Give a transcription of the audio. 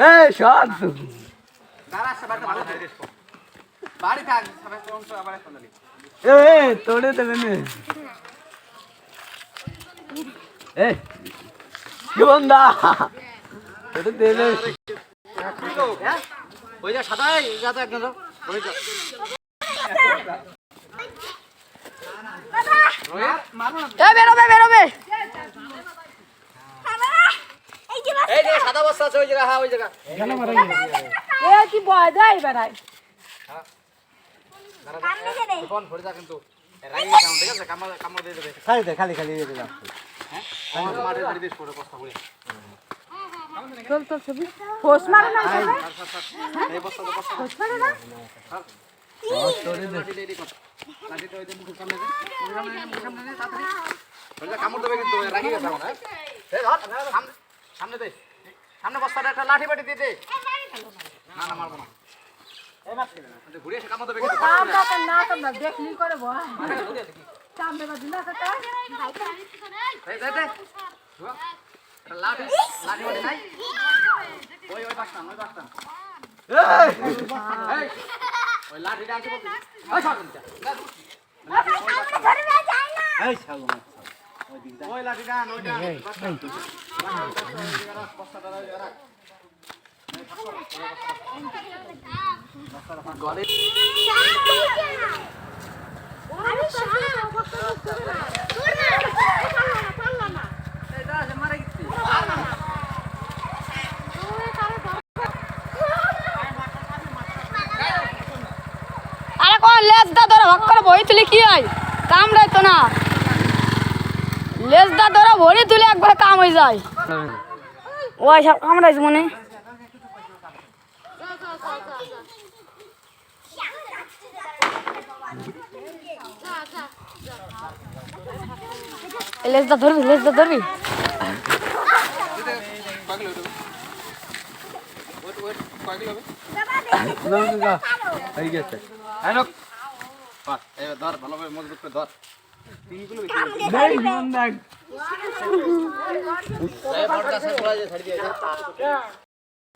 এই সব বাড়ি থাক সবাই তো আবার এখন দিলি এ তোড়ে দেবে নে এই কি বন্ধা তোড়ে দেবে হ্যাঁ ওই যা সাদা এই যা তো একদম ওই যা বেরোবে এই যে সাদা বস্তা আছে ওই জায়গা হ্যাঁ ওই জায়গা কি বয় দেয় বেড়ায় ফোন ভরে যা কিন্তু রাগি কাম ঠিক আছে কাম দিয়ে দেবে খালি দিয়ে দিলাম হ্যাঁ আমার মাঠে ধরে দিস পড়ে বস্তা ভরে চল ছবি ফোস মারে না এই বস্তা ফোস মারে না লাঠি তো ওই যে মুখের সামনে দে মুখের সামনে দে তাড়াতাড়ি ওই যে কামড় দেবে কিন্তু রাগি গেছে আমার এই ধর সামনে দে সামনে বস্তাটা একটা লাঠি বাটি দিয়ে দে না না মারবো না এই মাছ ঘুরে এসে কামড় দেবে কিন্তু না দেখলি করে বয় সামনে বা দিলা সেটা এই দে এটা লাঠি বাটি নাই ওই পাঁচটা এই ওই লাঠিটা আছে বলতে ওই সামনে এই ছাগল ওই লাঠিটা ওইটা বস্তাটা রাখ গলে এটা আছে মারা গেছে আরে কোন লেজ দা ধরে ভাগ করে বই তুলে কি হয় কামড়াই তো না লেজ দা ধরে ভরি তুলে একবার কাম হয়ে যায় ওই সব কামড়াইছ মনে লেজ দা ধরবি হয়ে গেছে ধর ভালোভাবে মজবুত করে ধর এই বন্ধা ছাড়ি দিয়ে